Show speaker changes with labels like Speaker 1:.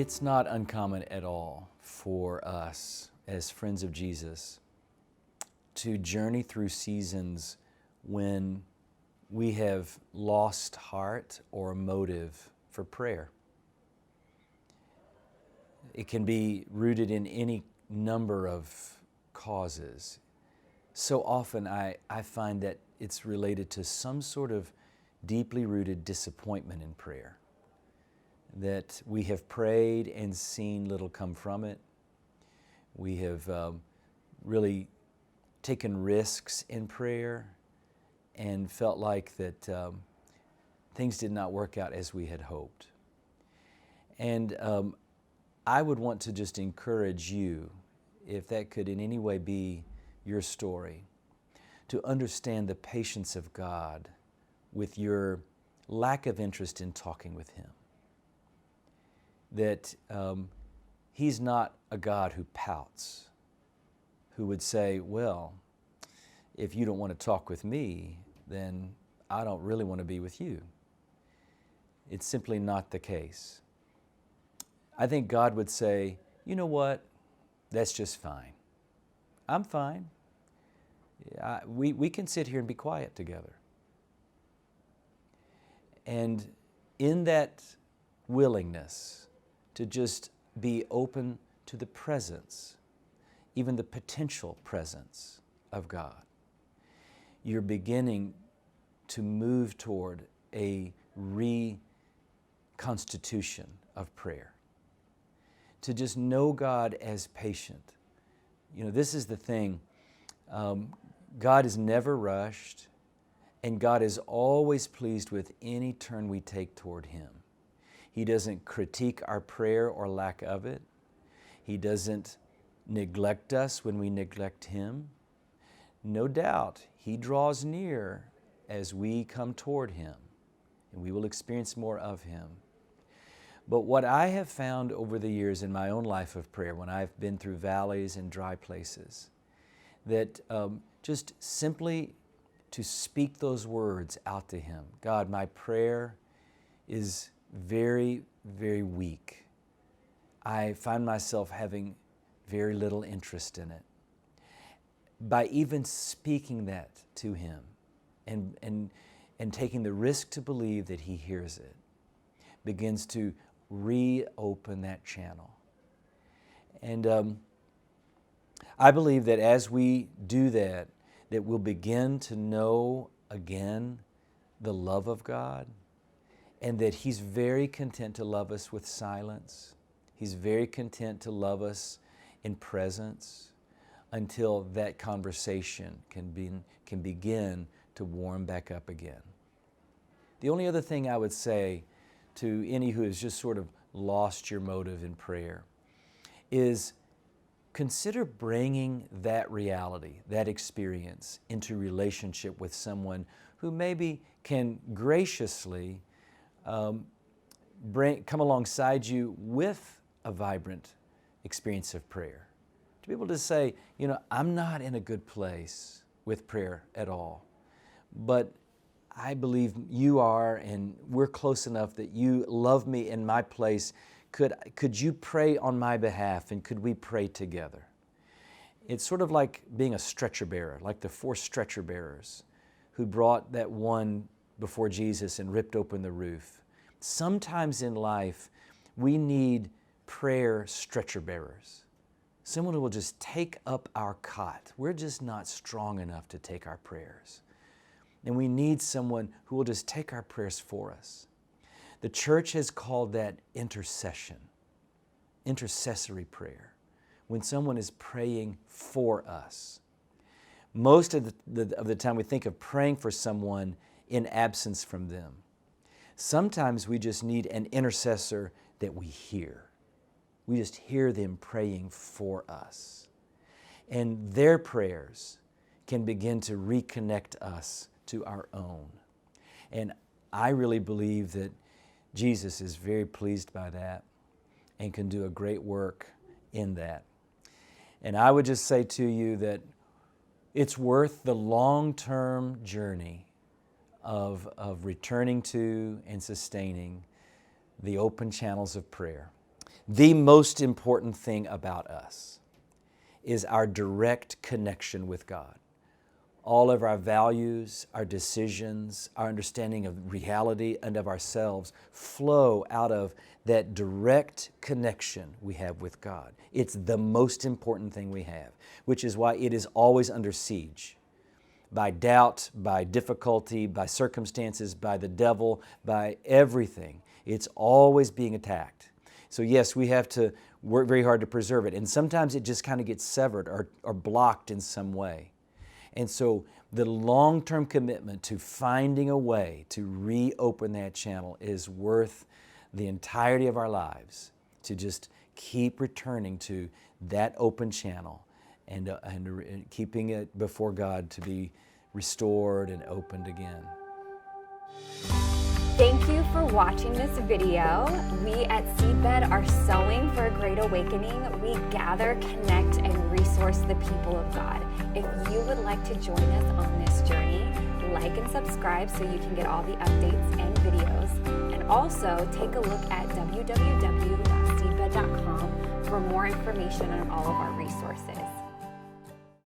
Speaker 1: It's not uncommon at all for us as friends of Jesus to journey through seasons when we have lost heart or motive for prayer. It can be rooted in any number of causes. So often I find that it's related to some sort of deeply rooted disappointment in prayer. That we have prayed and seen little come from it. We have really taken risks in prayer and felt like that things did not work out as we had hoped. And I would want to just encourage you, if that could in any way be your story, to understand the patience of God with your lack of interest in talking with Him. That He's not a God who pouts, who would say, well, if you don't want to talk with me, then I don't really want to be with you. It's simply not the case. I think God would say, you know what, that's just fine. I'm fine. We can sit here and be quiet together. And in that willingness to just be open to the presence, even the potential presence of God, you're beginning to move toward a reconstitution of prayer. To just know God as patient. You know, this is the thing. God is never rushed, and God is always pleased with any turn we take toward Him. He doesn't critique our prayer or lack of it. He doesn't neglect us when we neglect Him. No doubt, He draws near as we come toward Him, and we will experience more of Him. But what I have found over the years in my own life of prayer, when I've been through valleys and dry places, that just simply to speak those words out to Him. God, my prayer is very, very weak. I find myself having very little interest in it. By even speaking that to Him and taking the risk to believe that He hears it, begins to reopen that channel. And I believe that as we do that, that we'll begin to know again the love of God, and that He's very content to love us with silence. He's very content to love us in presence until that conversation can begin to warm back up again. The only other thing I would say to any who has just sort of lost your motive in prayer is consider bringing that reality, that experience, into relationship with someone who maybe can graciously come alongside you with a vibrant experience of prayer. To be able to say, you know, I'm not in a good place with prayer at all, but I believe you are, and we're close enough that you love me in my place. Could you pray on my behalf, and could we pray together? It's sort of like being a stretcher bearer, like the 4 stretcher bearers who brought that one before Jesus and ripped open the roof. Sometimes in life, we need prayer stretcher bearers. Someone who will just take up our cot. We're just not strong enough to take our prayers. And we need someone who will just take our prayers for us. The church has called that intercession, intercessory prayer, when someone is praying for us. Most of the time we think of praying for someone in absence from them. Sometimes we just need an intercessor that we hear. We just hear them praying for us. And their prayers can begin to reconnect us to our own. And I really believe that Jesus is very pleased by that and can do a great work in that. And I would just say to you that it's worth the long-term journey of returning to and sustaining the open channels of prayer. The most important thing about us is our direct connection with God. All of our values, our decisions, our understanding of reality and of ourselves flow out of that direct connection we have with God. It's the most important thing we have, which is why it is always under siege. By doubt, by difficulty, by circumstances, by the devil, by everything. It's always being attacked. So yes, we have to work very hard to preserve it. And sometimes it just kind of gets severed or blocked in some way. And so the long-term commitment to finding a way to reopen that channel is worth the entirety of our lives, to just keep returning to that open channel and keeping it before God to be restored and opened again.
Speaker 2: Thank you for watching this video. We at Seedbed are sowing for a great awakening. We gather, connect, and resource the people of God. If you would like to join us on this journey, like and subscribe so you can get all the updates and videos. And also take a look at www.seedbed.com for more information on all of our resources.